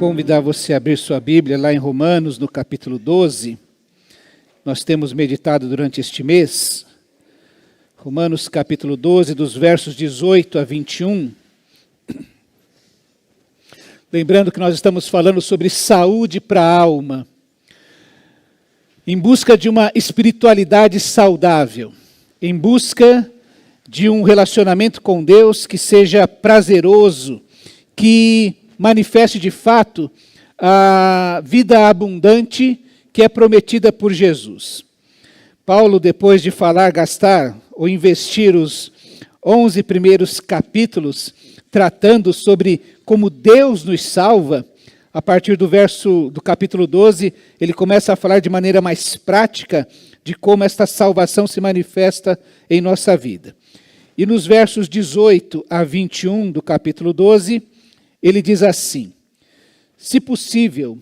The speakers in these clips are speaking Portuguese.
Convidar você a abrir sua Bíblia lá em Romanos, no capítulo 12. Nós temos meditado durante este mês. Romanos, capítulo 12, dos versos 18 a 21. Lembrando que nós estamos falando sobre saúde para a alma, em busca de uma espiritualidade saudável, em busca de um relacionamento com Deus que seja prazeroso, que manifeste de fato a vida abundante que é prometida por Jesus. Paulo, depois de gastar ou investir os 11 primeiros capítulos tratando sobre como Deus nos salva, a partir do capítulo 12, ele começa a falar de maneira mais prática de como esta salvação se manifesta em nossa vida. E nos versos 18 a 21 do capítulo 12, ele diz assim: se possível,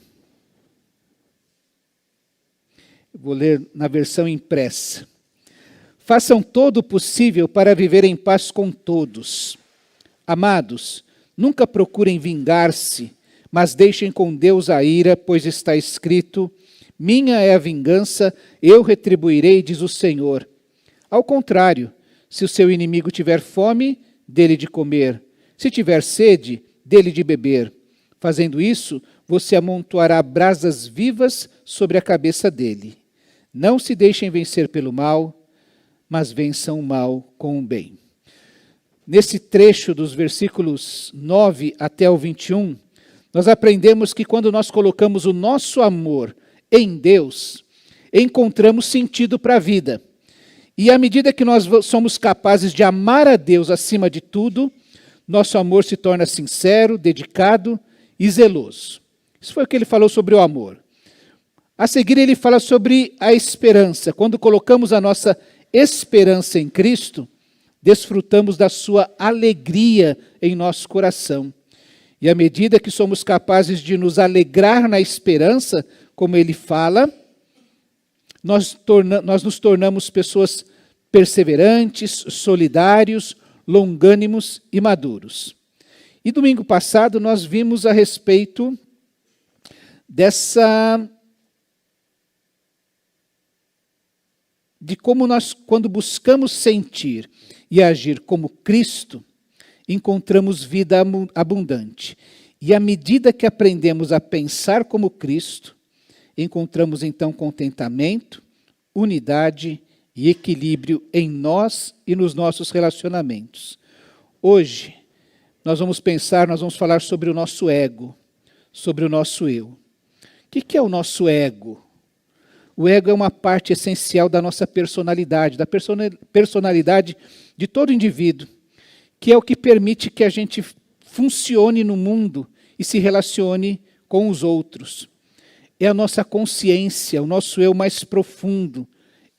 vou ler na versão impressa, façam todo o possível para viver em paz com todos. Amados, nunca procurem vingar-se, mas deixem com Deus a ira, pois está escrito: minha é a vingança, eu retribuirei, diz o Senhor. Ao contrário, se o seu inimigo tiver fome, dê-lhe de comer. Se tiver sede, dê-lhe de beber. Fazendo isso, você amontoará brasas vivas sobre a cabeça dele. Não se deixem vencer pelo mal, mas vençam o mal com o bem. Nesse trecho dos versículos 9 até o 21, nós aprendemos que quando nós colocamos o nosso amor em Deus, encontramos sentido para a vida. E à medida que nós somos capazes de amar a Deus acima de tudo, nosso amor se torna sincero, dedicado e zeloso. Isso foi o que ele falou sobre o amor. A seguir ele fala sobre a esperança. Quando colocamos a nossa esperança em Cristo, desfrutamos da sua alegria em nosso coração. E à medida que somos capazes de nos alegrar na esperança, como ele fala, nós nos tornamos pessoas perseverantes, solidários, longânimos e maduros. E domingo passado nós vimos a respeito de como nós, quando buscamos sentir e agir como Cristo, encontramos vida abundante. E à medida que aprendemos a pensar como Cristo, encontramos então contentamento, unidade e equilíbrio em nós e nos nossos relacionamentos. Hoje, nós vamos falar sobre o nosso ego, sobre o nosso eu. O que é o nosso ego? O ego é uma parte essencial da nossa personalidade, da personalidade de todo indivíduo, que é o que permite que a gente funcione no mundo e se relacione com os outros. É a nossa consciência, o nosso eu mais profundo.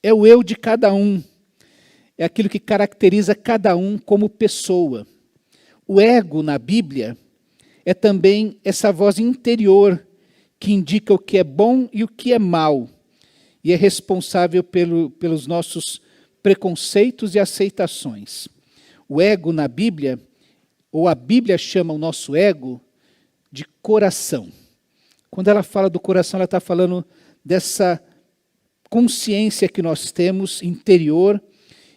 É o eu de cada um. É aquilo que caracteriza cada um como pessoa. O ego, na Bíblia, é também essa voz interior que indica o que é bom e o que é mal. E é responsável pelos nossos preconceitos e aceitações. O ego na Bíblia, ou a Bíblia chama o nosso ego de coração. Quando ela fala do coração, ela está falando dessa consciência que nós temos interior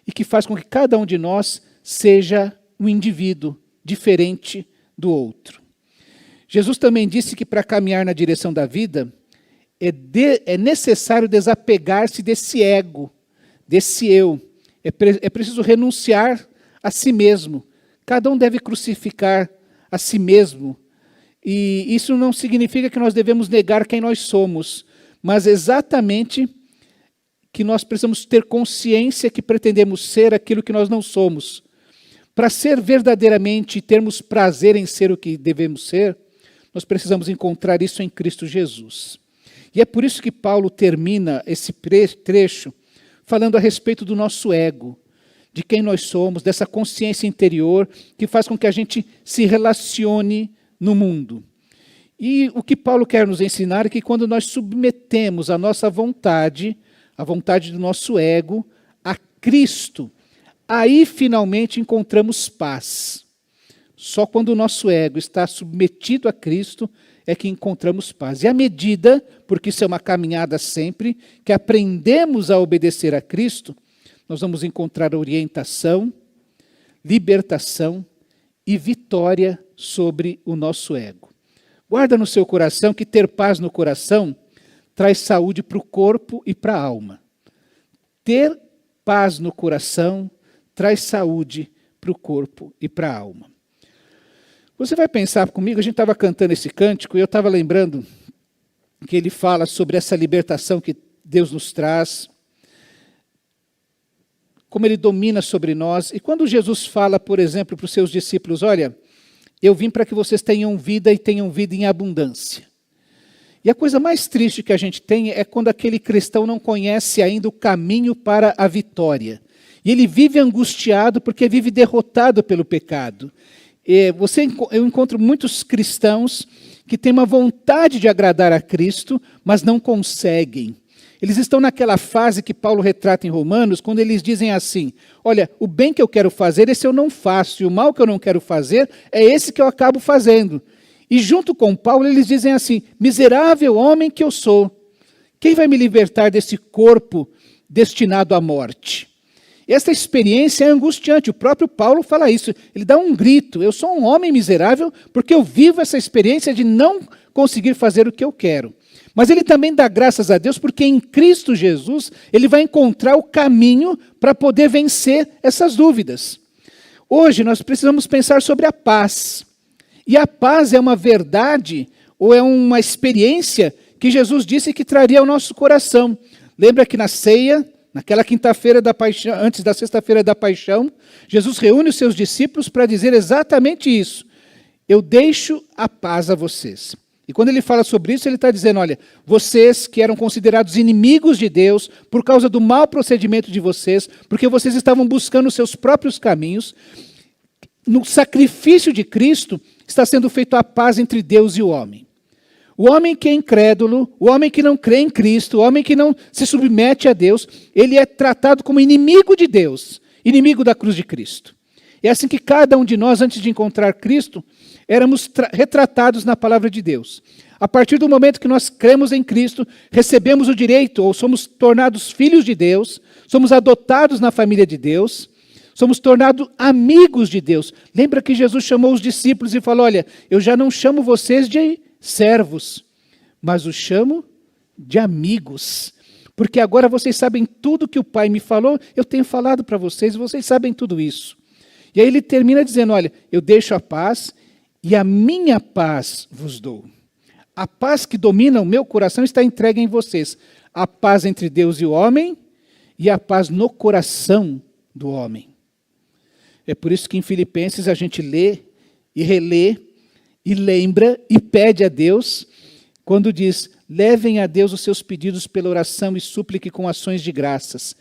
e que faz com que cada um de nós seja um indivíduo diferente do outro. Jesus também disse que para caminhar na direção da vida é necessário desapegar-se desse ego, desse eu. É preciso renunciar a si mesmo. Cada um deve crucificar a si mesmo. E isso não significa que nós devemos negar quem nós somos, mas exatamente que nós precisamos ter consciência que pretendemos ser aquilo que nós não somos. Para ser verdadeiramente, termos prazer em ser o que devemos ser, nós precisamos encontrar isso em Cristo Jesus. E é por isso que Paulo termina esse trecho falando a respeito do nosso ego, de quem nós somos, dessa consciência interior que faz com que a gente se relacione no mundo. E o que Paulo quer nos ensinar é que quando nós submetemos a nossa vontade, a vontade do nosso ego, a Cristo, aí finalmente encontramos paz. Só quando o nosso ego está submetido a Cristo é que encontramos paz. E à medida, porque isso é uma caminhada sempre, que aprendemos a obedecer a Cristo, nós vamos encontrar orientação, libertação e vitória sobre o nosso ego. Guarda no seu coração que ter paz no coração traz saúde para o corpo e para a alma. Ter paz no coração traz saúde para o corpo e para a alma. Você vai pensar comigo, a gente estava cantando esse cântico e eu estava lembrando que ele fala sobre essa libertação que Deus nos traz, como ele domina sobre nós. E quando Jesus fala, por exemplo, para os seus discípulos, olha, eu vim para que vocês tenham vida e tenham vida em abundância. E a coisa mais triste que a gente tem é quando aquele cristão não conhece ainda o caminho para a vitória. E ele vive angustiado porque vive derrotado pelo pecado. Eu encontro muitos cristãos que têm uma vontade de agradar a Cristo, mas não conseguem. Eles estão naquela fase que Paulo retrata em Romanos, quando eles dizem assim, olha, o bem que eu quero fazer, esse eu não faço, e o mal que eu não quero fazer, é esse que eu acabo fazendo. E junto com Paulo, eles dizem assim, miserável homem que eu sou, quem vai me libertar desse corpo destinado à morte? Esta experiência é angustiante, o próprio Paulo fala isso, ele dá um grito, eu sou um homem miserável porque eu vivo essa experiência de não conseguir fazer o que eu quero. Mas ele também dá graças a Deus porque em Cristo Jesus ele vai encontrar o caminho para poder vencer essas dúvidas. Hoje nós precisamos pensar sobre a paz. E a paz é uma verdade ou é uma experiência que Jesus disse que traria ao nosso coração. Lembra que na ceia, naquela quinta-feira da paixão, antes da sexta-feira da paixão, Jesus reúne os seus discípulos para dizer exatamente isso. Eu deixo a paz a vocês. E quando ele fala sobre isso, ele está dizendo, olha, vocês que eram considerados inimigos de Deus por causa do mau procedimento de vocês, porque vocês estavam buscando os seus próprios caminhos, no sacrifício de Cristo está sendo feita a paz entre Deus e o homem. O homem que é incrédulo, o homem que não crê em Cristo, o homem que não se submete a Deus, ele é tratado como inimigo de Deus, inimigo da cruz de Cristo. É assim que cada um de nós, antes de encontrar Cristo, éramos retratados na palavra de Deus. A partir do momento que nós cremos em Cristo, recebemos o direito, ou somos tornados filhos de Deus, somos adotados na família de Deus, somos tornados amigos de Deus. Lembra que Jesus chamou os discípulos e falou, olha, eu já não chamo vocês de servos, mas os chamo de amigos. Porque agora vocês sabem tudo que o Pai me falou, eu tenho falado para vocês, e vocês sabem tudo isso. E aí ele termina dizendo, olha, eu deixo a paz e a minha paz vos dou. A paz que domina o meu coração está entregue em vocês. A paz entre Deus e o homem e a paz no coração do homem. É por isso que em Filipenses a gente lê e relê e lembra e pede a Deus, quando diz, levem a Deus os seus pedidos pela oração e súplica com ações de graças.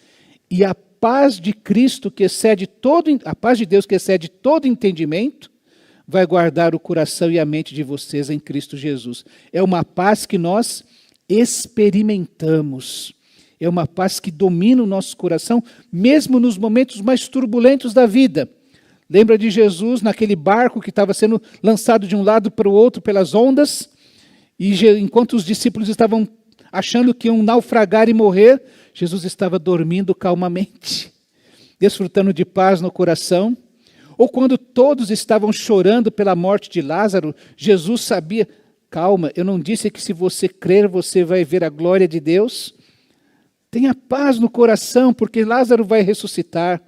E a paz de Cristo que excede a paz de Deus que excede todo entendimento, vai guardar o coração e a mente de vocês em Cristo Jesus. É uma paz que nós experimentamos. É uma paz que domina o nosso coração, mesmo nos momentos mais turbulentos da vida. Lembra de Jesus naquele barco que estava sendo lançado de um lado para o outro pelas ondas, e enquanto os discípulos estavam achando que iam naufragar e morrer, Jesus estava dormindo calmamente, desfrutando de paz no coração. Ou quando todos estavam chorando pela morte de Lázaro, Jesus sabia, calma, eu não disse que se você crer você vai ver a glória de Deus? Tenha paz no coração, porque Lázaro vai ressuscitar.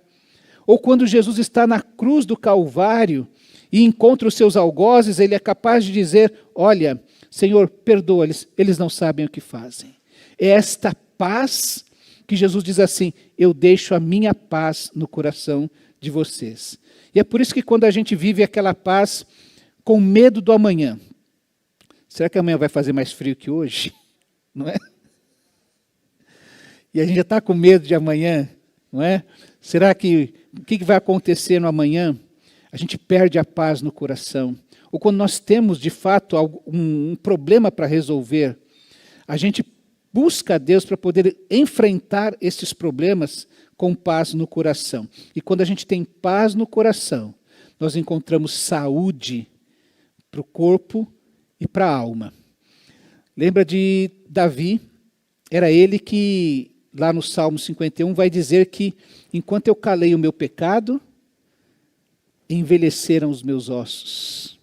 Ou quando Jesus está na cruz do Calvário e encontra os seus algozes, ele é capaz de dizer, olha, Senhor, perdoa-lhes, eles não sabem o que fazem. É esta paz que Jesus diz assim, eu deixo a minha paz no coração de vocês. E é por isso que quando a gente vive aquela paz com medo do amanhã, será que amanhã vai fazer mais frio que hoje? Não é? E a gente já está com medo de amanhã, não é? Será que o que vai acontecer no amanhã? A gente perde a paz no coração. Ou quando nós temos, de fato, um problema para resolver, a gente busca a Deus para poder enfrentar esses problemas com paz no coração. E quando a gente tem paz no coração, nós encontramos saúde para o corpo e para a alma. Lembra de Davi? Era ele que, lá no Salmo 51, vai dizer que, enquanto eu calei o meu pecado, envelheceram os meus ossos.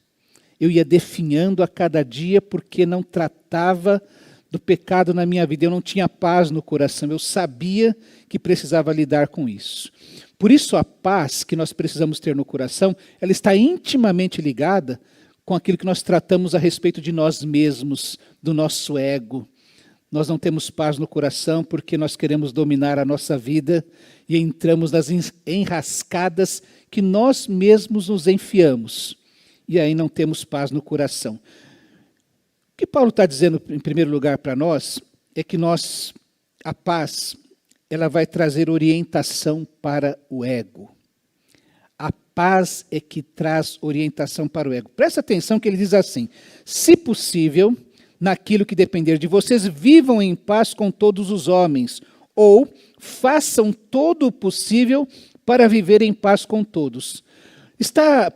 Eu ia definhando a cada dia porque não tratava do pecado na minha vida. Eu não tinha paz no coração. Eu sabia que precisava lidar com isso. Por isso a paz que nós precisamos ter no coração, ela está intimamente ligada com aquilo que nós tratamos a respeito de nós mesmos, do nosso ego. Nós não temos paz no coração porque nós queremos dominar a nossa vida e entramos nas enrascadas que nós mesmos nos enfiamos. E aí não temos paz no coração. O que Paulo está dizendo, em primeiro lugar, para nós, é que a paz, ela vai trazer orientação para o ego. A paz é que traz orientação para o ego. Presta atenção que ele diz assim: se possível, naquilo que depender de vocês, vivam em paz com todos os homens, ou façam todo o possível para viver em paz com todos.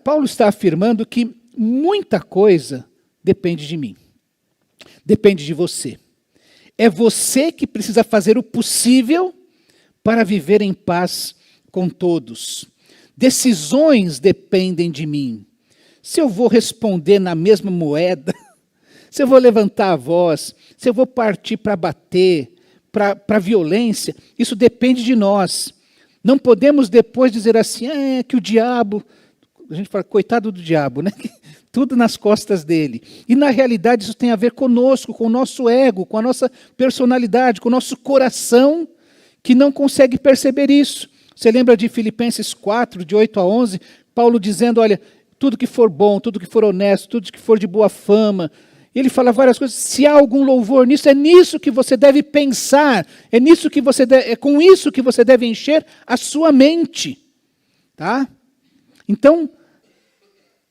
Paulo está afirmando que muita coisa depende de mim, depende de você. É você que precisa fazer o possível para viver em paz com todos. Decisões dependem de mim. Se eu vou responder na mesma moeda, se eu vou levantar a voz, se eu vou partir para bater, para a violência, isso depende de nós. Não podemos depois dizer assim, que o diabo, a gente fala, coitado do diabo, né? Tudo nas costas dele. E na realidade isso tem a ver conosco, com o nosso ego, com a nossa personalidade, com o nosso coração, que não consegue perceber isso. Você lembra de Filipenses 4, de 8 a 11, Paulo dizendo, olha, tudo que for bom, tudo que for honesto, tudo que for de boa fama. Ele fala várias coisas, se há algum louvor nisso, é nisso que você deve pensar, é com isso que você deve encher a sua mente. Tá? Então,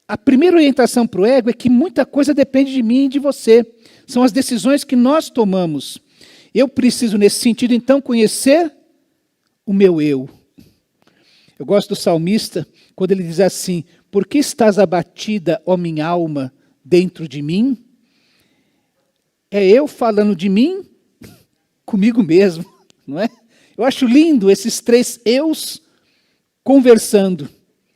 a primeira orientação para o ego é que muita coisa depende de mim e de você. São as decisões que nós tomamos. Eu preciso, nesse sentido, então, conhecer o meu eu. Eu gosto do salmista, quando ele diz assim, por que estás abatida, ó minha alma, dentro de mim? É eu falando de mim comigo mesmo, não é? Eu acho lindo esses três eus conversando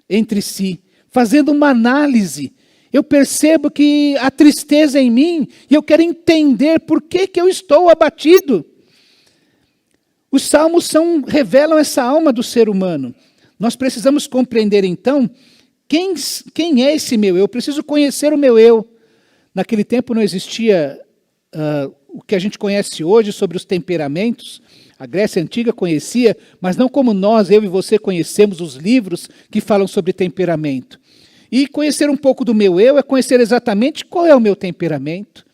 entre si, fazendo uma análise. Eu percebo que há tristeza em mim e eu quero entender por que eu estou abatido. Os salmos revelam essa alma do ser humano. Nós precisamos compreender, então, quem é esse meu eu. Eu preciso conhecer o meu eu. Naquele tempo não existia o que a gente conhece hoje sobre os temperamentos. A Grécia Antiga conhecia, mas não como nós, eu e você, conhecemos os livros que falam sobre temperamento. E conhecer um pouco do meu eu é conhecer exatamente qual é o meu temperamento,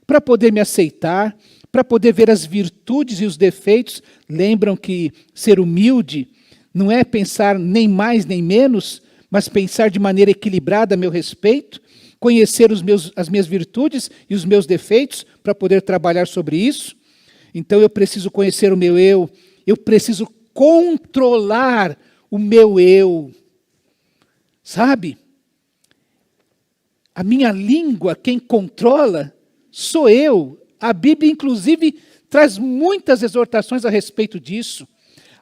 para poder me aceitar, para poder ver as virtudes e os defeitos. Lembram que ser humilde não é pensar nem mais nem menos, mas pensar de maneira equilibrada a meu respeito, conhecer as minhas virtudes e os meus defeitos para poder trabalhar sobre isso. Então eu preciso conhecer o meu eu, eu preciso controlar o meu eu. Sabe? A minha língua, quem controla, sou eu. A Bíblia, inclusive, traz muitas exortações a respeito disso.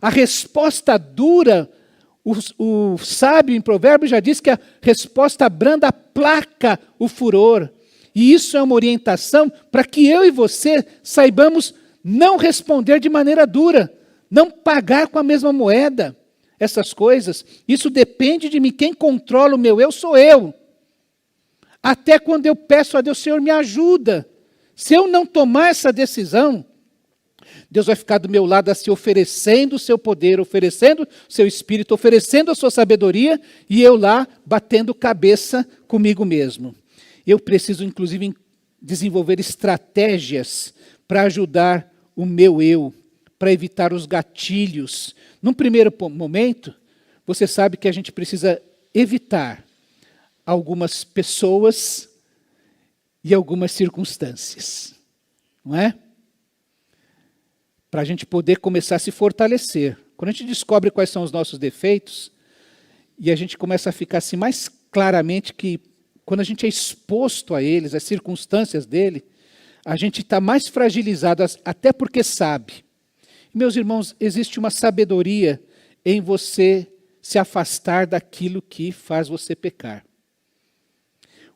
A resposta dura, o sábio em Provérbios já diz que a resposta branda aplaca o furor. E isso é uma orientação para que eu e você saibamos não responder de maneira dura, não pagar com a mesma moeda essas coisas. Isso depende de mim. Quem controla o meu eu sou eu. Até quando eu peço a Deus, Senhor, me ajuda. Se eu não tomar essa decisão, Deus vai ficar do meu lado assim, oferecendo o seu poder, oferecendo o seu espírito, oferecendo a sua sabedoria, e eu lá batendo cabeça comigo mesmo. Eu preciso, inclusive, desenvolver estratégias para ajudar o meu eu, para evitar os gatilhos. Num primeiro momento, você sabe que a gente precisa evitar algumas pessoas e algumas circunstâncias, não é? Para a gente poder começar a se fortalecer. Quando a gente descobre quais são os nossos defeitos, e a gente começa a ficar assim mais claramente que quando a gente é exposto a eles, às circunstâncias dele, a gente está mais fragilizado, até porque sabe. Meus irmãos, existe uma sabedoria em você se afastar daquilo que faz você pecar.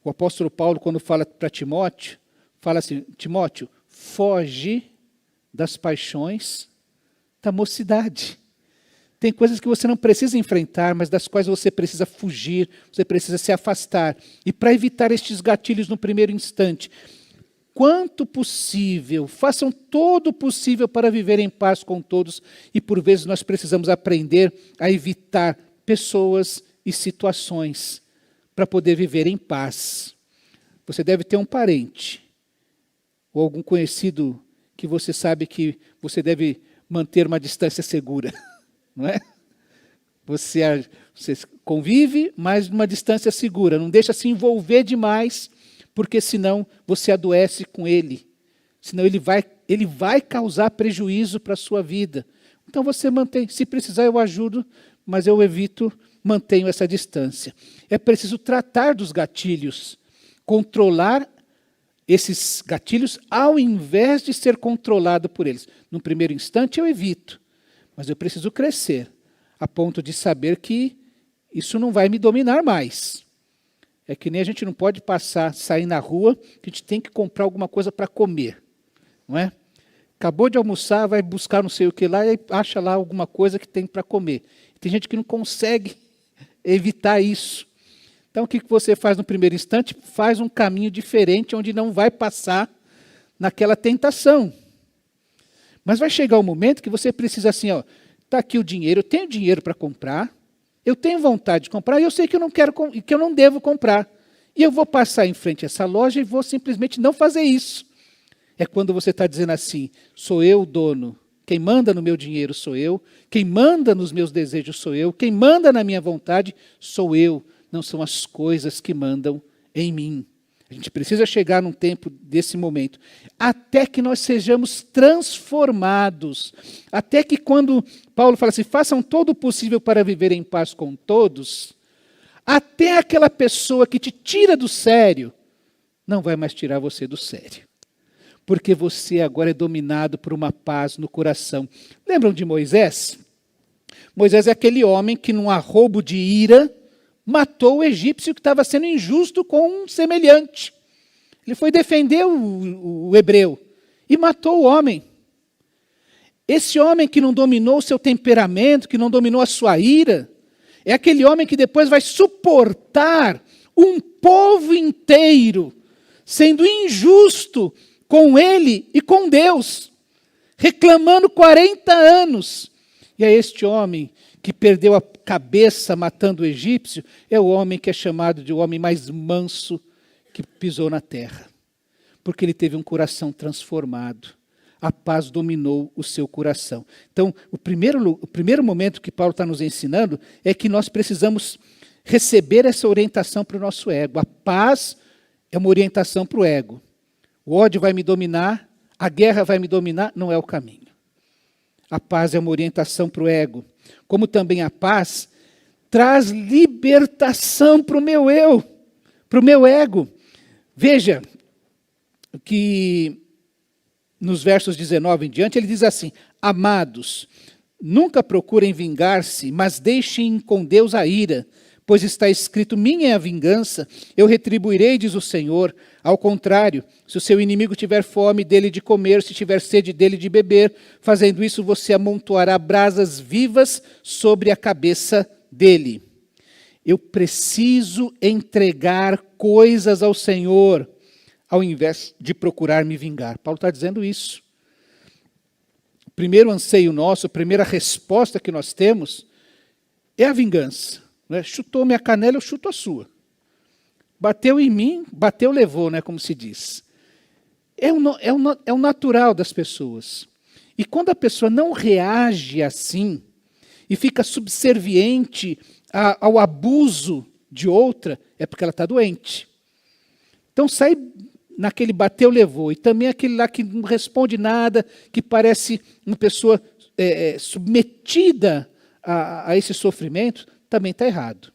O apóstolo Paulo, quando fala para Timóteo, fala assim: Timóteo, foge das paixões da mocidade. Tem coisas que você não precisa enfrentar, mas das quais você precisa fugir, você precisa se afastar. E para evitar estes gatilhos no primeiro instante, quanto possível, façam todo o possível para viver em paz com todos, e por vezes nós precisamos aprender a evitar pessoas e situações para poder viver em paz. Você deve ter um parente ou algum conhecido que você sabe que você deve manter uma distância segura, não é? Você convive, mas numa distância segura, não deixa se envolver demais, porque senão você adoece com ele, senão ele vai causar prejuízo para a sua vida. Então você mantém, se precisar eu ajudo, mas eu evito, mantenho essa distância. É preciso tratar dos gatilhos, controlar esses gatilhos ao invés de ser controlado por eles. No primeiro instante eu evito, mas eu preciso crescer, a ponto de saber que isso não vai me dominar mais. É que nem a gente não pode sair na rua, que a gente tem que comprar alguma coisa para comer, não é? Acabou de almoçar, vai buscar não sei o que lá e acha lá alguma coisa que tem para comer. Tem gente que não consegue evitar isso. Então o que você faz no primeiro instante? Faz um caminho diferente, onde não vai passar naquela tentação. Mas vai chegar um momento que você precisa assim, ó, está aqui o dinheiro, eu tenho dinheiro para comprar, eu tenho vontade de comprar e eu sei que eu não quero, que eu não devo comprar. E eu vou passar em frente a essa loja e vou simplesmente não fazer isso. É quando você está dizendo assim: sou eu o dono, quem manda no meu dinheiro sou eu, quem manda nos meus desejos sou eu, quem manda na minha vontade sou eu, não são as coisas que mandam em mim. A gente precisa chegar num tempo desse momento, até que nós sejamos transformados, até que quando Paulo fala assim, façam todo o possível para viver em paz com todos, até aquela pessoa que te tira do sério, não vai mais tirar você do sério. Porque você agora é dominado por uma paz no coração. Lembram de Moisés? Moisés é aquele homem que num arrobo de ira, matou o egípcio que estava sendo injusto com um semelhante. Ele foi defender o hebreu e matou o homem. Esse homem que não dominou o seu temperamento, que não dominou a sua ira, é aquele homem que depois vai suportar um povo inteiro sendo injusto com ele e com Deus, reclamando 40 anos. E é este homem que perdeu a cabeça matando o egípcio, é o homem que é chamado de o homem mais manso que pisou na terra. Porque ele teve um coração transformado. A paz dominou o seu coração. Então, o primeiro momento que Paulo está nos ensinando é que nós precisamos receber essa orientação para o nosso ego. A paz é uma orientação para o ego. O ódio vai me dominar, a guerra vai me dominar, não é o caminho. A paz é uma orientação para o ego. Como também a paz traz libertação para o meu eu, para o meu ego. Veja que nos versos 19 em diante, ele diz assim: amados, nunca procurem vingar-se, mas deixem com Deus a ira, pois está escrito, minha é a vingança, eu retribuirei, diz o Senhor. Ao contrário, se o seu inimigo tiver fome, dele de comer, se tiver sede, dele de beber, fazendo isso você amontoará brasas vivas sobre a cabeça dele. Eu preciso entregar coisas ao Senhor, ao invés de procurar me vingar. Paulo está dizendo isso. O primeiro anseio nosso, a primeira resposta que nós temos é a vingança. Né? Chutou minha canela, eu chuto a sua. Bateu em mim, bateu, levou, né, como se diz. É o natural das pessoas. E quando a pessoa não reage assim, e fica subserviente ao abuso de outra, é porque ela está doente. Então sai naquele bateu, levou, e também aquele lá que não responde nada, que parece uma pessoa submetida a esse sofrimento, também está errado.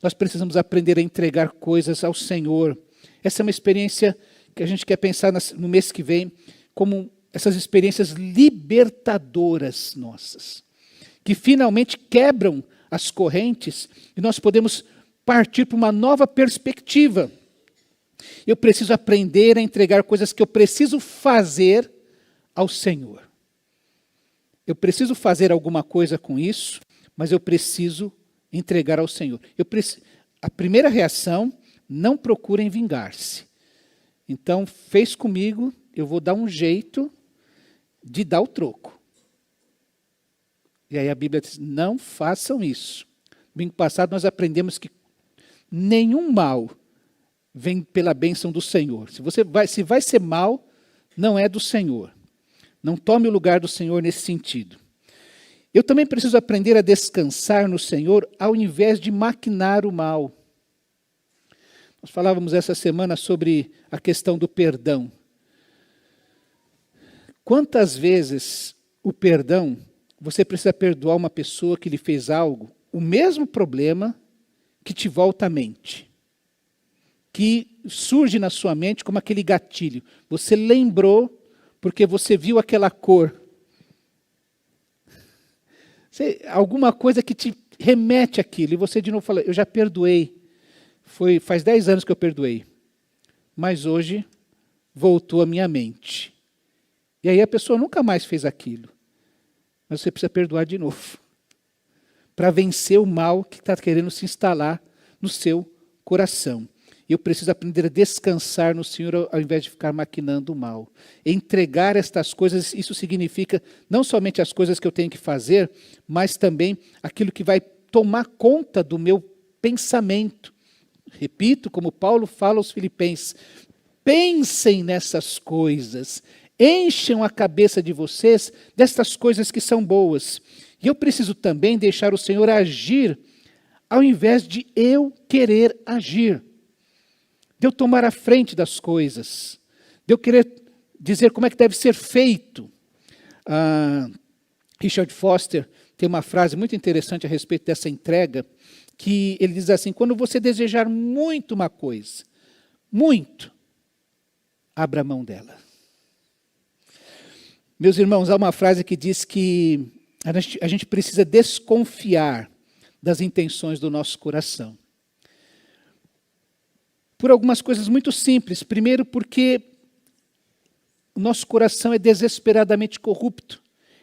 Nós precisamos aprender a entregar coisas ao Senhor. Essa é uma experiência que a gente quer pensar no mês que vem, como essas experiências libertadoras nossas, que finalmente quebram as correntes e nós podemos partir para uma nova perspectiva. Eu preciso aprender a entregar coisas que eu preciso fazer ao Senhor. Eu preciso fazer alguma coisa com isso, mas eu preciso entregar ao Senhor. A primeira reação, não procurem vingar-se. Então, fez comigo, eu vou dar um jeito de dar o troco. E aí a Bíblia diz, não façam isso. Domingo passado nós aprendemos que nenhum mal vem pela bênção do Senhor. Se vai ser mal, não é do Senhor. Não tome o lugar do Senhor nesse sentido. Eu também preciso aprender a descansar no Senhor ao invés de maquinar o mal. Nós falávamos essa semana sobre a questão do perdão. Quantas vezes o perdão, você precisa perdoar uma pessoa que lhe fez algo, o mesmo problema que te volta à mente, que surge na sua mente como aquele gatilho. Você lembrou porque você viu aquela cor. Alguma coisa que te remete àquilo, e você de novo fala, eu já perdoei. Faz 10 anos que eu perdoei, mas hoje voltou à minha mente. E aí a pessoa nunca mais fez aquilo. Mas você precisa perdoar de novo. Para vencer o mal que está querendo se instalar no seu coração. Eu preciso aprender a descansar no Senhor ao invés de ficar maquinando o mal. Entregar estas coisas, isso significa não somente as coisas que eu tenho que fazer, mas também aquilo que vai tomar conta do meu pensamento. Repito, como Paulo fala aos Filipenses, pensem nessas coisas. Encham a cabeça de vocês destas coisas que são boas. E eu preciso também deixar o Senhor agir, ao invés de eu querer agir. De eu tomar a frente das coisas. De eu querer dizer como é que deve ser feito. Richard Foster tem uma frase muito interessante a respeito dessa entrega, que ele diz assim, quando você desejar muito uma coisa, muito, abra mão dela. Meus irmãos, há uma frase que diz que a gente precisa desconfiar das intenções do nosso coração. Por algumas coisas muito simples. Primeiro, porque o nosso coração é desesperadamente corrupto.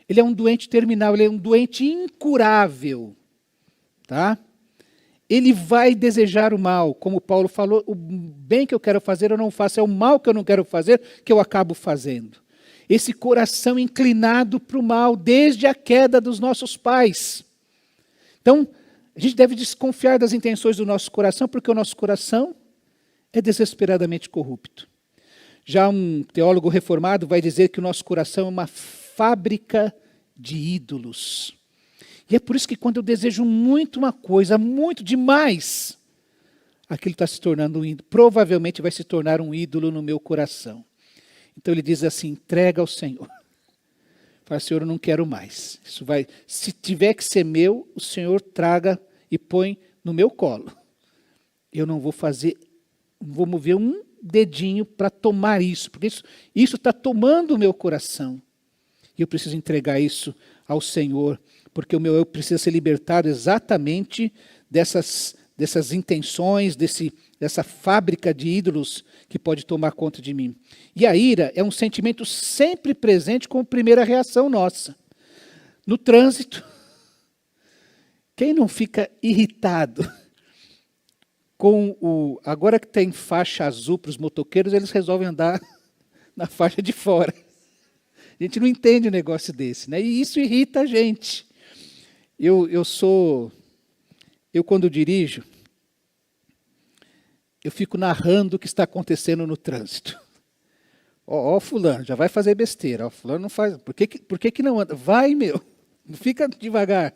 Ele é um doente terminal, ele é um doente incurável. Tá? Ele vai desejar o mal, como Paulo falou, o bem que eu quero fazer eu não faço, é o mal que eu não quero fazer que eu acabo fazendo. Esse coração inclinado para o mal, desde a queda dos nossos pais. Então, a gente deve desconfiar das intenções do nosso coração, porque o nosso coração é desesperadamente corrupto. Já um teólogo reformado vai dizer que o nosso coração é uma fábrica de ídolos. E é por isso que quando eu desejo muito uma coisa, muito demais, aquilo está se tornando um ídolo. Provavelmente vai se tornar um ídolo no meu coração. Então ele diz assim, entrega ao Senhor. Fala, Senhor, eu não quero mais. Se tiver que ser meu, o Senhor traga e põe no meu colo. Eu não vou mover um dedinho para tomar isso, porque isso está tomando o meu coração. E eu preciso entregar isso ao Senhor, porque o meu eu precisa ser libertado exatamente dessas intenções, dessa fábrica de ídolos que pode tomar conta de mim. E a ira é um sentimento sempre presente como primeira reação nossa. No trânsito, quem não fica irritado com agora que tem faixa azul para os motoqueiros, eles resolvem andar na faixa de fora. A gente não entende um negócio desse, né? E isso irrita a gente. Eu quando dirijo, eu fico narrando o que está acontecendo no trânsito. Ó, fulano, já vai fazer besteira. Ó, fulano não faz. Por que não anda? Vai, meu. Não fica devagar.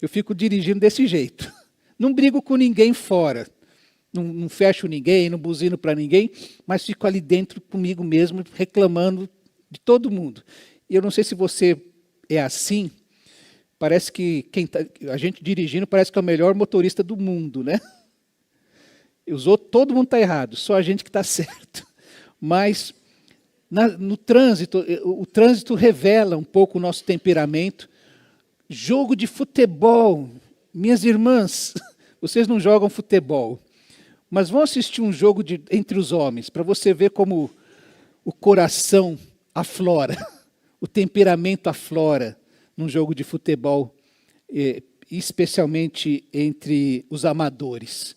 Eu fico dirigindo desse jeito. Não brigo com ninguém fora. Não fecho ninguém, não buzino para ninguém, mas fico ali dentro comigo mesmo, reclamando de todo mundo. E eu não sei se você é assim. Parece que a gente dirigindo parece que é o melhor motorista do mundo, né? Todo mundo está errado, só a gente que está certo. Mas no trânsito, o trânsito revela um pouco o nosso temperamento. Jogo de futebol. Minhas irmãs, vocês não jogam futebol, mas vão assistir um jogo entre os homens, para você ver como o coração aflora, o temperamento aflora num jogo de futebol, especialmente entre os amadores.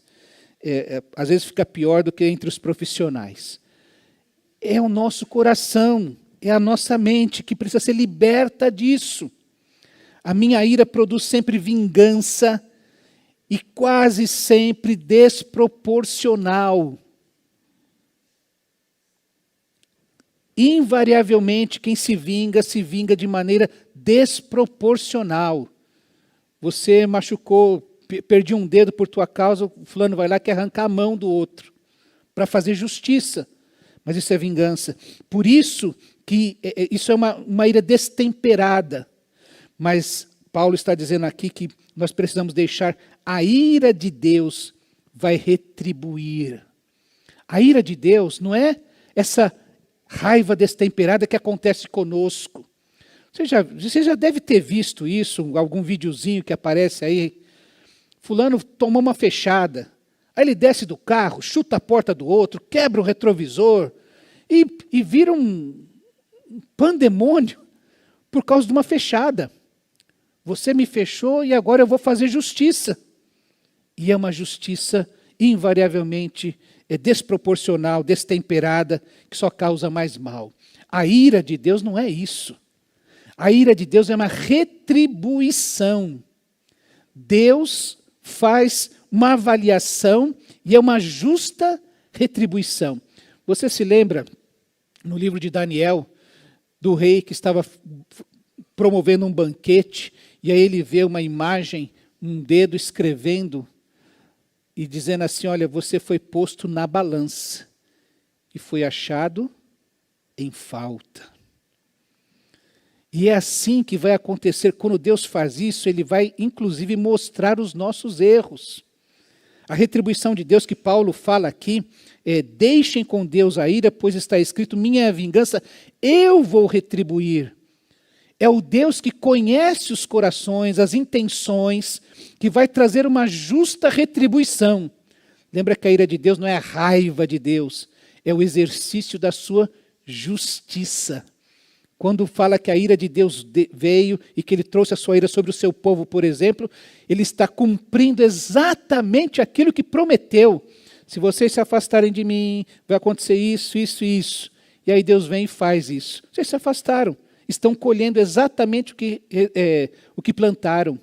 Às vezes fica pior do que entre os profissionais. É o nosso coração, é a nossa mente que precisa ser liberta disso. A minha ira produz sempre vingança e quase sempre desproporcional. Invariavelmente, quem se vinga de maneira desproporcional. Você machucou, perdi um dedo por tua causa, o fulano vai lá e quer arrancar a mão do outro, para fazer justiça. Mas isso é vingança. Por isso que isso é uma ira destemperada. Mas Paulo está dizendo aqui que nós precisamos deixar a ira de Deus vai retribuir. A ira de Deus não é essa raiva destemperada que acontece conosco. Você já deve ter visto isso, algum videozinho que aparece aí. Fulano tomou uma fechada. Aí ele desce do carro, chuta a porta do outro, quebra o retrovisor e vira um pandemônio por causa de uma fechada. Você me fechou e agora eu vou fazer justiça. E é uma justiça invariavelmente desproporcional, destemperada, que só causa mais mal. A ira de Deus não é isso. A ira de Deus é uma retribuição. Deus faz uma avaliação e é uma justa retribuição. Você se lembra, no livro de Daniel, do rei que estava promovendo um banquete, e aí ele vê uma imagem, um dedo escrevendo, e dizendo assim, olha, você foi posto na balança, e foi achado em falta. E é assim que vai acontecer, quando Deus faz isso, Ele vai inclusive mostrar os nossos erros. A retribuição de Deus que Paulo fala aqui, deixem com Deus a ira, pois está escrito, minha vingança, eu vou retribuir. É o Deus que conhece os corações, as intenções, que vai trazer uma justa retribuição. Lembra que a ira de Deus não é a raiva de Deus, é o exercício da sua justiça. Quando fala que a ira de Deus veio e que Ele trouxe a sua ira sobre o seu povo, por exemplo, Ele está cumprindo exatamente aquilo que prometeu. Se vocês se afastarem de mim, vai acontecer isso, isso e isso. E aí Deus vem e faz isso. Vocês se afastaram. Estão colhendo exatamente o que plantaram.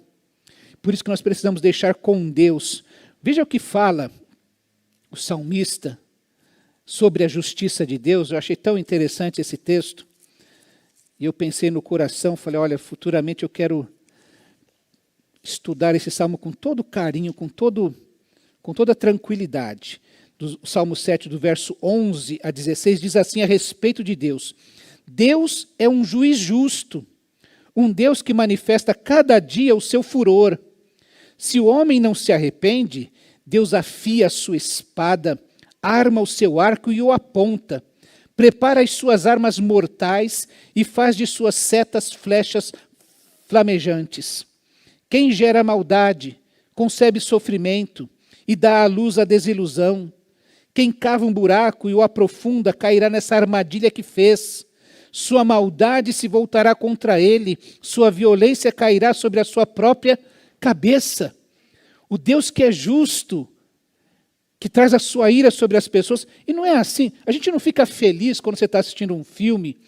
Por isso que nós precisamos deixar com Deus. Veja o que fala o salmista sobre a justiça de Deus. Eu achei tão interessante esse texto. E eu pensei no coração, falei, olha, futuramente eu quero estudar esse salmo com todo carinho, com toda tranquilidade. Do Salmo 7, do verso 11 a 16, diz assim a respeito de Deus. Deus é um juiz justo, um Deus que manifesta cada dia o seu furor. Se o homem não se arrepende, Deus afia a sua espada, arma o seu arco e o aponta, prepara as suas armas mortais e faz de suas setas flechas flamejantes. Quem gera maldade, concebe sofrimento e dá à luz a desilusão. Quem cava um buraco e o aprofunda cairá nessa armadilha que fez. Sua maldade se voltará contra ele, sua violência cairá sobre a sua própria cabeça. O Deus que é justo, que traz a sua ira sobre as pessoas, e não é assim, a gente não fica feliz quando você está assistindo um filme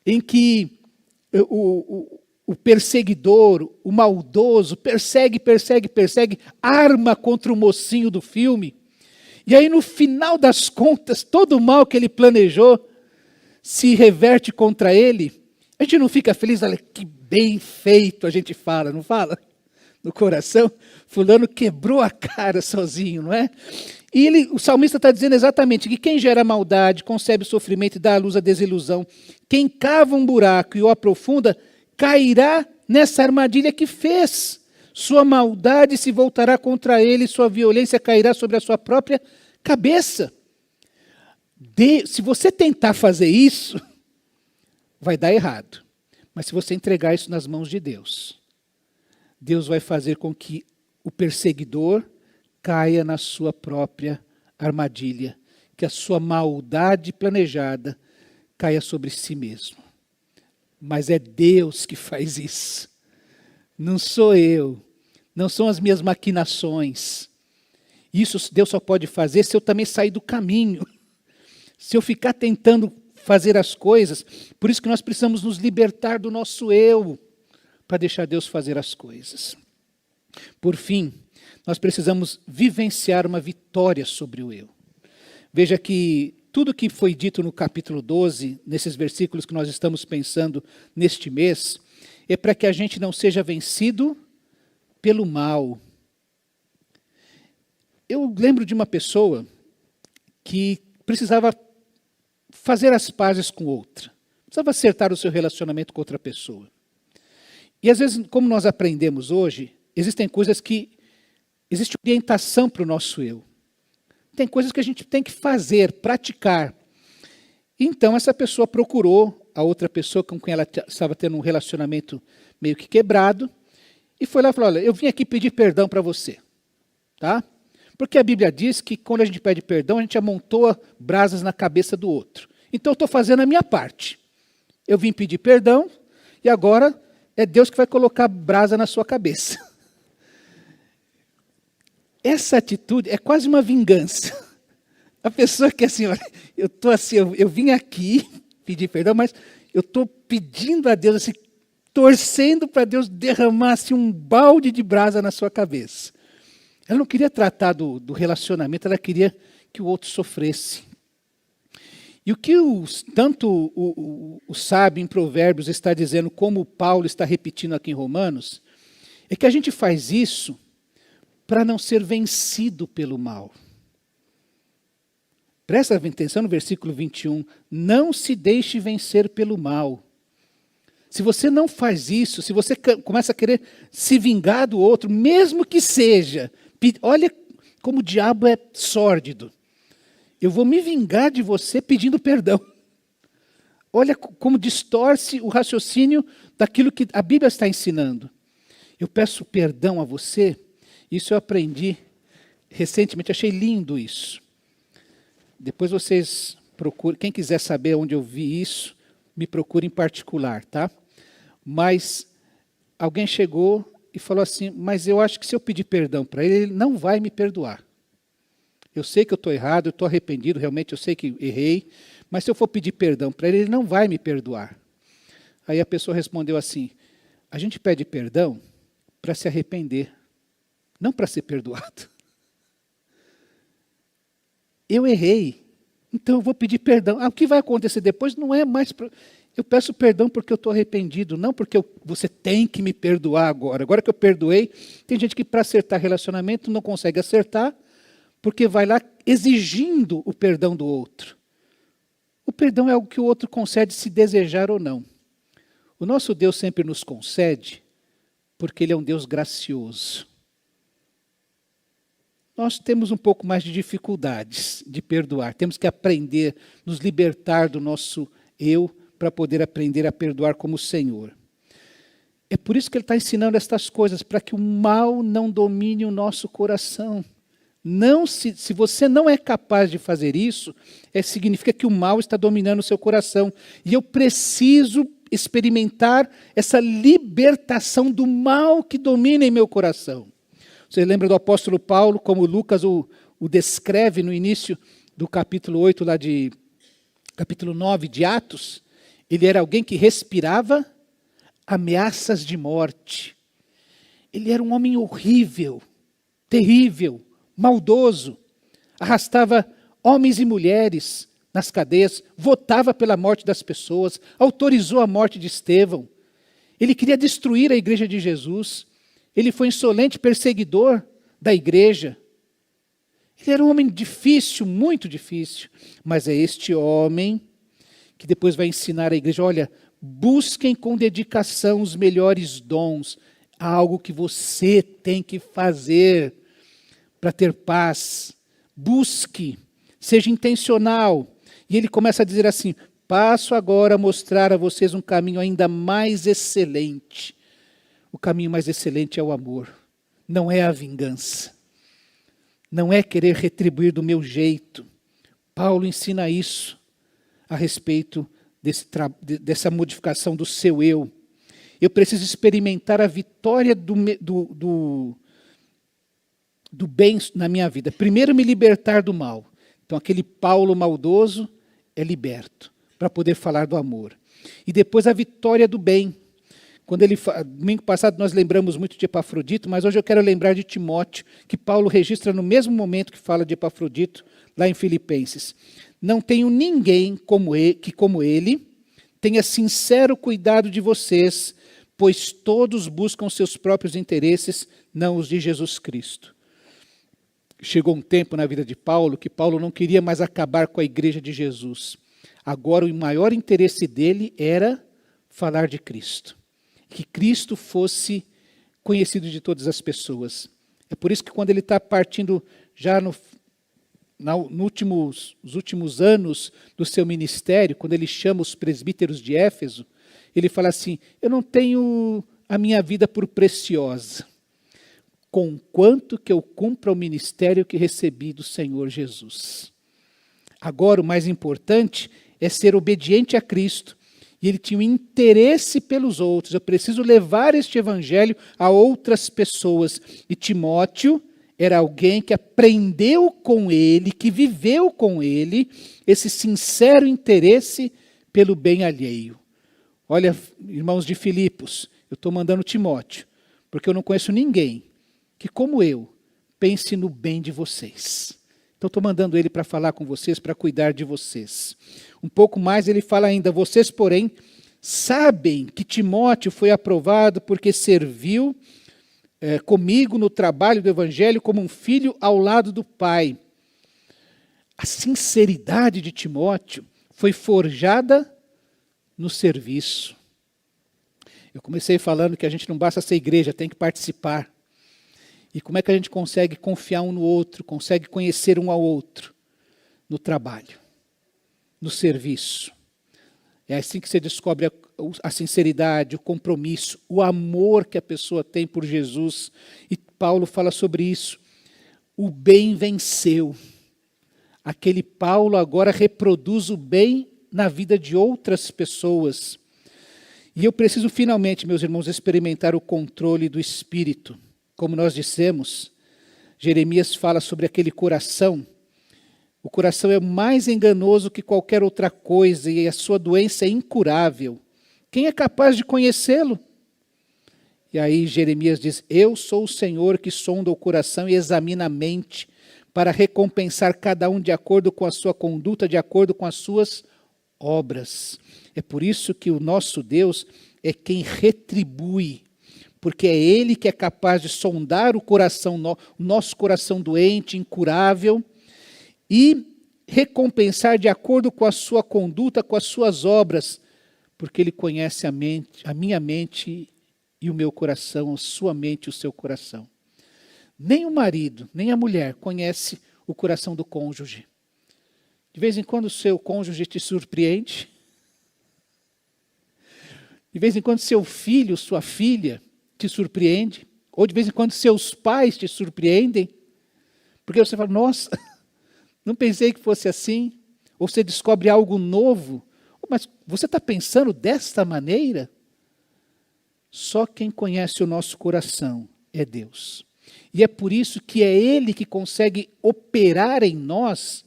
em que o perseguidor, o maldoso, persegue, arma contra o mocinho do filme, e aí no final das contas, todo o mal que ele planejou, se reverte contra ele, a gente não fica feliz, olha que bem feito, a gente fala, não fala? No coração, fulano quebrou a cara sozinho, não é? E o salmista está dizendo exatamente que quem gera maldade, concebe sofrimento e dá à luz a desilusão, quem cava um buraco e o aprofunda, cairá nessa armadilha que fez. Sua maldade se voltará contra ele, sua violência cairá sobre a sua própria cabeça. Se você tentar fazer isso, vai dar errado. Mas se você entregar isso nas mãos de Deus, Deus vai fazer com que o perseguidor caia na sua própria armadilha, que a sua maldade planejada caia sobre si mesmo. Mas é Deus que faz isso. Não sou eu. Não são as minhas maquinações. Isso Deus só pode fazer se eu também sair do caminho. Se eu ficar tentando fazer as coisas, por isso que nós precisamos nos libertar do nosso eu, para deixar Deus fazer as coisas. Por fim, nós precisamos vivenciar uma vitória sobre o eu. Veja que tudo que foi dito no capítulo 12, nesses versículos que nós estamos pensando neste mês, é para que a gente não seja vencido pelo mal. Eu lembro de uma pessoa que precisava fazer as pazes com outra. Precisava acertar o seu relacionamento com outra pessoa. E às vezes, como nós aprendemos hoje, existem coisas que... existe orientação para o nosso eu. Tem coisas que a gente tem que fazer, praticar. Então, essa pessoa procurou a outra pessoa com quem ela estava tendo um relacionamento meio que quebrado, e foi lá e falou, olha, eu vim aqui pedir perdão para você. Tá? Porque a Bíblia diz que quando a gente pede perdão, a gente amontoa brasas na cabeça do outro. Então, eu estou fazendo a minha parte. Eu vim pedir perdão, e agora é Deus que vai colocar brasa na sua cabeça. Essa atitude é quase uma vingança. A pessoa que assim, olha, eu vim aqui pedir perdão, mas eu estou pedindo a Deus, assim, torcendo para Deus derramar assim, um balde de brasa na sua cabeça. Ela não queria tratar do relacionamento, ela queria que o outro sofresse. E o que tanto o sábio em Provérbios está dizendo, como Paulo está repetindo aqui em Romanos, é que a gente faz isso para não ser vencido pelo mal. Presta atenção no versículo 21. Não se deixe vencer pelo mal. Se você não faz isso, se você começa a querer se vingar do outro, mesmo que seja, olha como o diabo é sórdido. Eu vou me vingar de você pedindo perdão. Olha como distorce o raciocínio daquilo que a Bíblia está ensinando. Eu peço perdão a você. Isso eu aprendi recentemente, achei lindo isso. Depois vocês procurem, quem quiser saber onde eu vi isso, me procure em particular, tá? Mas alguém chegou e falou assim, mas eu acho que se eu pedir perdão para ele, ele não vai me perdoar. Eu sei que eu estou errado, eu estou arrependido, realmente eu sei que errei, mas se eu for pedir perdão para ele, ele não vai me perdoar. Aí a pessoa respondeu assim, a gente pede perdão para se arrepender, não para ser perdoado. Eu errei, então eu vou pedir perdão. O que vai acontecer depois não é mais... Eu peço perdão porque eu estou arrependido, não porque você tem que me perdoar agora. Agora que eu perdoei, tem gente que para acertar relacionamento não consegue acertar, porque vai lá exigindo o perdão do outro. O perdão é algo que o outro concede se desejar ou não. O nosso Deus sempre nos concede, porque Ele é um Deus gracioso. Nós temos um pouco mais de dificuldades de perdoar. Temos que aprender, nos libertar do nosso eu, para poder aprender a perdoar como o Senhor. É por isso que Ele está ensinando estas coisas, para que o mal não domine o nosso coração. Se você não é capaz de fazer isso, significa que o mal está dominando o seu coração. E eu preciso experimentar essa libertação do mal que domina em meu coração. Você lembra do apóstolo Paulo, como Lucas o descreve no início do capítulo 8, capítulo 9 de Atos? Ele era alguém que respirava ameaças de morte. Ele era um homem horrível, terrível, maldoso. Arrastava homens e mulheres nas cadeias, votava pela morte das pessoas, autorizou a morte de Estevão. Ele queria destruir a igreja de Jesus. Ele foi insolente perseguidor da igreja. Ele era um homem difícil, muito difícil. Mas é este homem que depois vai ensinar a igreja, olha, busquem com dedicação os melhores dons. Há algo que você tem que fazer para ter paz. Busque, seja intencional. E ele começa a dizer assim: passo agora a mostrar a vocês um caminho ainda mais excelente. O caminho mais excelente é o amor, não é a vingança. Não é querer retribuir do meu jeito. Paulo ensina isso a respeito dessa modificação do seu eu. Eu preciso experimentar a vitória do bem na minha vida. Primeiro me libertar do mal. Então aquele Paulo maldoso é liberto para poder falar do amor. E depois a vitória do bem. Domingo passado nós lembramos muito de Epafrodito, mas hoje eu quero lembrar de Timóteo, que Paulo registra no mesmo momento que fala de Epafrodito, lá em Filipenses. Não tenho ninguém que como ele tenha sincero cuidado de vocês, pois todos buscam seus próprios interesses, não os de Jesus Cristo. Chegou um tempo na vida de Paulo que Paulo não queria mais acabar com a igreja de Jesus. Agora o maior interesse dele era falar de Cristo. Que Cristo fosse conhecido de todas as pessoas. É por isso que quando ele está partindo já nos últimos anos do seu ministério, quando ele chama os presbíteros de Éfeso, ele fala assim: eu não tenho a minha vida por preciosa, conquanto que eu cumpra o ministério que recebi do Senhor Jesus. Agora o mais importante é ser obediente a Cristo. E ele tinha um interesse pelos outros. Eu preciso levar este evangelho a outras pessoas. E Timóteo era alguém que aprendeu com ele, que viveu com ele, esse sincero interesse pelo bem alheio. Olha, irmãos de Filipos, eu estou mandando Timóteo, porque eu não conheço ninguém que, como eu, pense no bem de vocês. Então estou mandando ele para falar com vocês, para cuidar de vocês. Um pouco mais ele fala ainda: vocês, porém, sabem que Timóteo foi aprovado porque serviu comigo no trabalho do evangelho como um filho ao lado do pai. A sinceridade de Timóteo foi forjada no serviço. Eu comecei falando que a gente não basta ser igreja, tem que participar. E como é que a gente consegue confiar um no outro, consegue conhecer um ao outro? No trabalho, no serviço. É assim que você descobre a sinceridade, o compromisso, o amor que a pessoa tem por Jesus. E Paulo fala sobre isso. O bem venceu. Aquele Paulo agora reproduz o bem na vida de outras pessoas. E eu preciso finalmente, meus irmãos, experimentar o controle do Espírito. Como nós dissemos, Jeremias fala sobre aquele coração. O coração é mais enganoso que qualquer outra coisa e a sua doença é incurável. Quem é capaz de conhecê-lo? E aí Jeremias diz: eu sou o Senhor que sonda o coração e examina a mente, para recompensar cada um de acordo com a sua conduta, de acordo com as suas obras. É por isso que o nosso Deus é quem retribui, porque é Ele que é capaz de sondar o coração, o nosso coração doente, incurável, e recompensar de acordo com a sua conduta, com as suas obras, porque Ele conhece a minha mente e o meu coração, a sua mente e o seu coração. Nem o marido, nem a mulher conhece o coração do cônjuge. De vez em quando o seu cônjuge te surpreende. De vez em quando seu filho, sua filha te surpreende. Ou de vez em quando seus pais te surpreendem. Porque você fala: nossa, não pensei que fosse assim. Ou você descobre algo novo. Mas você está pensando desta maneira? Só quem conhece o nosso coração é Deus. E é por isso que é Ele que consegue operar em nós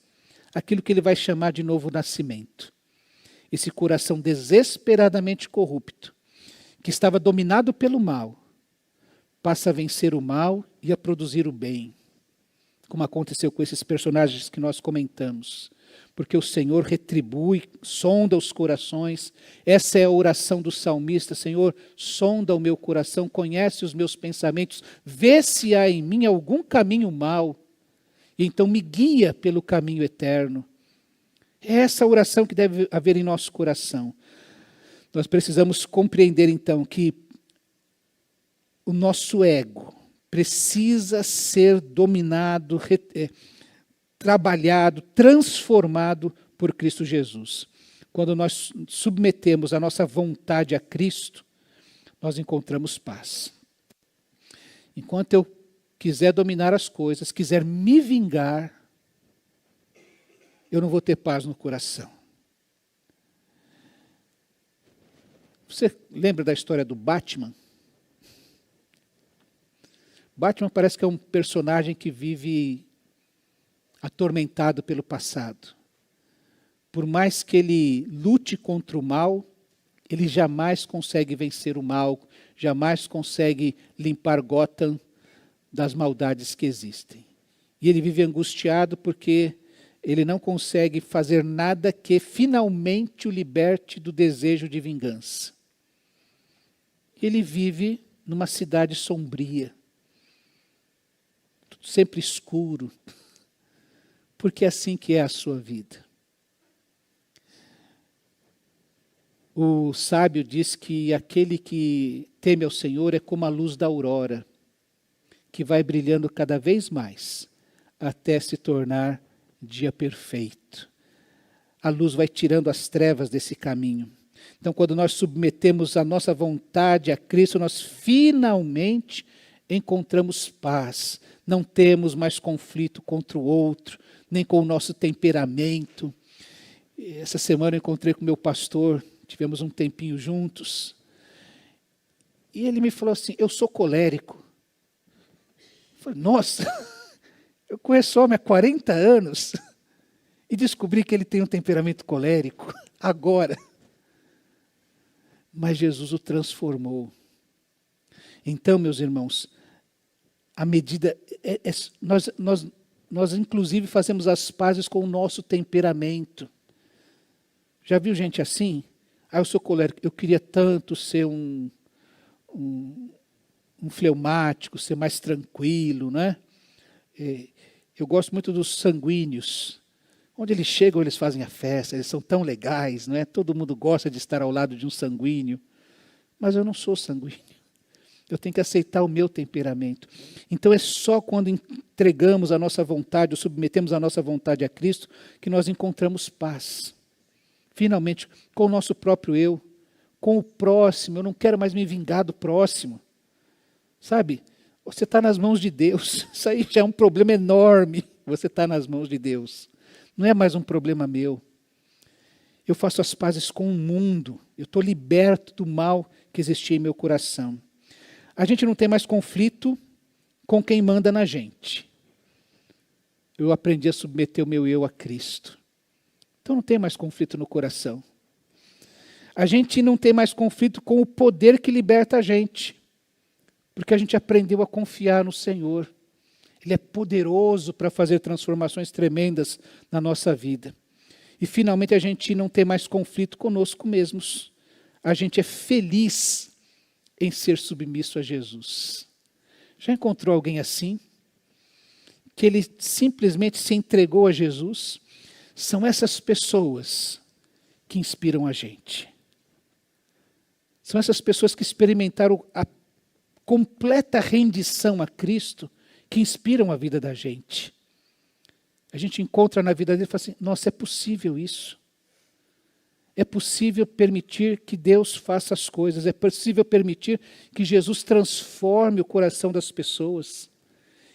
aquilo que Ele vai chamar de novo nascimento. Esse coração desesperadamente corrupto, que estava dominado pelo mal, passa a vencer o mal e a produzir o bem. Como aconteceu com esses personagens que nós comentamos. Porque o Senhor retribui, sonda os corações. Essa é a oração do salmista: Senhor, sonda o meu coração, conhece os meus pensamentos, vê se há em mim algum caminho mau, e então me guia pelo caminho eterno. É essa oração que deve haver em nosso coração. Nós precisamos compreender então que o nosso ego precisa ser dominado, trabalhado, transformado por Cristo Jesus. Quando nós submetemos a nossa vontade a Cristo, nós encontramos paz. Enquanto eu quiser dominar as coisas, quiser me vingar, eu não vou ter paz no coração. Você lembra da história do Batman? Batman parece que é um personagem que vive atormentado pelo passado. Por mais que ele lute contra o mal, ele jamais consegue vencer o mal, jamais consegue limpar Gotham das maldades que existem. E ele vive angustiado porque ele não consegue fazer nada que finalmente o liberte do desejo de vingança. Ele vive numa cidade sombria, sempre escuro, porque é assim que é a sua vida. O sábio diz que aquele que teme ao Senhor é como a luz da aurora, que vai brilhando cada vez mais, até se tornar dia perfeito. A luz vai tirando as trevas desse caminho. Então, quando nós submetemos a nossa vontade a Cristo, nós finalmente encontramos paz. Não temos mais conflito contra o outro, nem com o nosso temperamento. Essa semana eu encontrei com o meu pastor, tivemos um tempinho juntos. E ele me falou assim, eu sou colérico. Eu falei, nossa, eu conheço o homem há 40 anos e descobri que ele tem um temperamento colérico agora. Mas Jesus o transformou. Então, meus irmãos, à medida, nós inclusive fazemos as pazes com o nosso temperamento. Já viu gente assim? Eu sou colérico, eu queria tanto ser um fleumático, ser mais tranquilo, né? Eu gosto muito dos sanguíneos. Onde eles chegam, eles fazem a festa, eles são tão legais, não é? Todo mundo gosta de estar ao lado de um sanguíneo. Mas eu não sou sanguíneo. Eu tenho que aceitar o meu temperamento. Então é só quando entregamos a nossa vontade, ou submetemos a nossa vontade a Cristo, que nós encontramos paz. Finalmente, com o nosso próprio eu, com o próximo. Eu não quero mais me vingar do próximo. Sabe? Você está nas mãos de Deus. Isso aí já é um problema enorme. Você está nas mãos de Deus. Não é mais um problema meu. Eu faço as pazes com o mundo. Eu estou liberto do mal que existia em meu coração. A gente não tem mais conflito com quem manda na gente. Eu aprendi a submeter o meu eu a Cristo. Então não tem mais conflito no coração. A gente não tem mais conflito com o poder que liberta a gente. Porque a gente aprendeu a confiar no Senhor. Ele é poderoso para fazer transformações tremendas na nossa vida. E finalmente a gente não tem mais conflito conosco mesmos. A gente é feliz em ser submisso a Jesus. Já encontrou alguém assim? Que ele simplesmente se entregou a Jesus? São essas pessoas que inspiram a gente. São essas pessoas que experimentaram a completa rendição a Cristo, que inspiram a vida da gente. A gente encontra na vida dele e fala assim, nossa, é possível isso. É possível permitir que Deus faça as coisas. É possível permitir que Jesus transforme o coração das pessoas.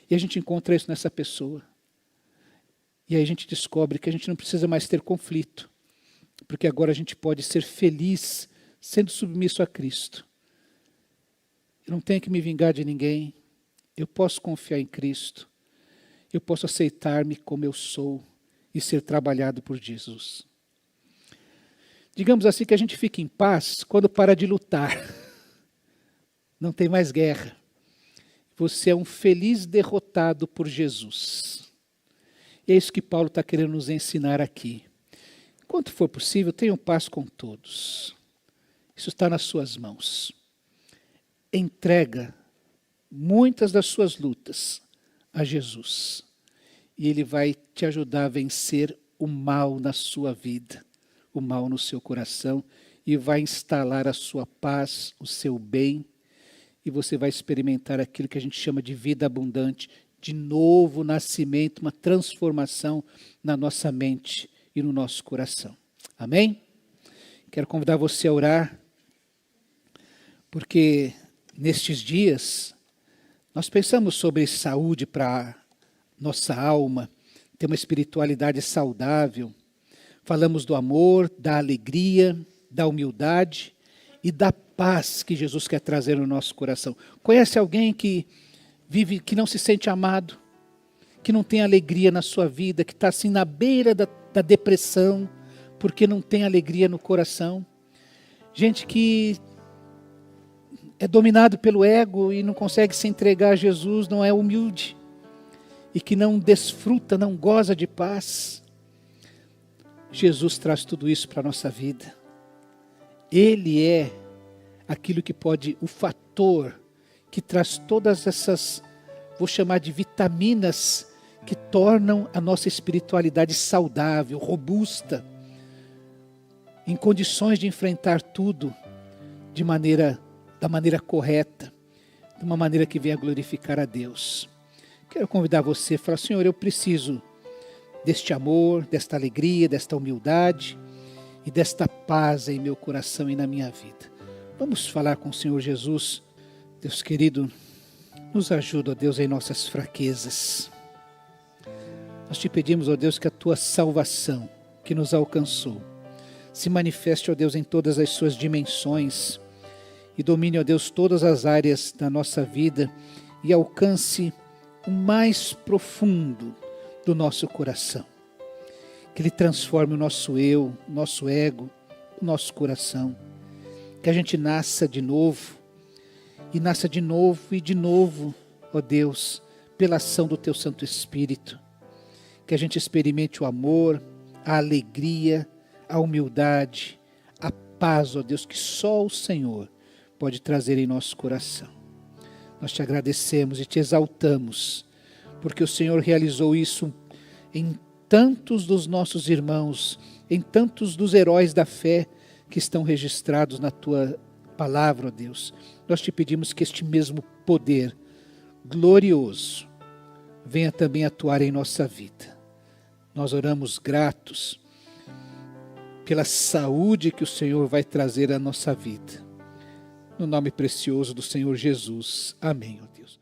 E a gente encontra isso nessa pessoa. E aí a gente descobre que a gente não precisa mais ter conflito. Porque agora a gente pode ser feliz sendo submisso a Cristo. Eu não tenho que me vingar de ninguém. Eu posso confiar em Cristo. Eu posso aceitar-me como eu sou e ser trabalhado por Jesus. Digamos assim que a gente fica em paz quando para de lutar. Não tem mais guerra. Você é um feliz derrotado por Jesus. E é isso que Paulo está querendo nos ensinar aqui. Enquanto for possível, tenham paz com todos. Isso está nas suas mãos. Entrega muitas das suas lutas a Jesus. E Ele vai te ajudar a vencer o mal na sua vida, o mal no seu coração, e vai instalar a sua paz, o seu bem, e você vai experimentar aquilo que a gente chama de vida abundante, de novo nascimento, uma transformação na nossa mente e no nosso coração. Amém? Quero convidar você a orar, porque nestes dias nós pensamos sobre saúde para nossa alma, ter uma espiritualidade saudável. Falamos do amor, da alegria, da humildade e da paz que Jesus quer trazer no nosso coração. Conhece alguém que vive, que não se sente amado, que não tem alegria na sua vida, que está assim na beira da depressão, porque não tem alegria no coração? Gente que é dominado pelo ego e não consegue se entregar a Jesus, não é humilde, e que não desfruta, não goza de paz. Jesus traz tudo isso para a nossa vida. Ele é aquilo que pode, o fator que traz todas essas, vou chamar de vitaminas, que tornam a nossa espiritualidade saudável, robusta, em condições de enfrentar tudo da maneira correta, de uma maneira que venha glorificar a Deus. Quero convidar você a falar: Senhor, eu preciso deste amor, desta alegria, desta humildade e desta paz em meu coração e na minha vida. Vamos falar com o Senhor Jesus. Deus querido, nos ajuda, ó Deus, em nossas fraquezas. Nós te pedimos, ó Deus, que a tua salvação que nos alcançou se manifeste, ó Deus, em todas as suas dimensões e domine, ó Deus, todas as áreas da nossa vida e alcance o mais profundo do nosso coração. Que Ele transforme o nosso eu, o nosso ego, o nosso coração. Que a gente nasça de novo, e nasça de novo e de novo, ó Deus, pela ação do Teu Santo Espírito. Que a gente experimente o amor, a alegria, a humildade, a paz, ó Deus, que só o Senhor pode trazer em nosso coração. Nós te agradecemos e te exaltamos, porque o Senhor realizou isso em tantos dos nossos irmãos, em tantos dos heróis da fé que estão registrados na tua palavra, ó Deus. Nós te pedimos que este mesmo poder glorioso venha também atuar em nossa vida. Nós oramos gratos pela saúde que o Senhor vai trazer à nossa vida. No nome precioso do Senhor Jesus. Amém, ó Deus.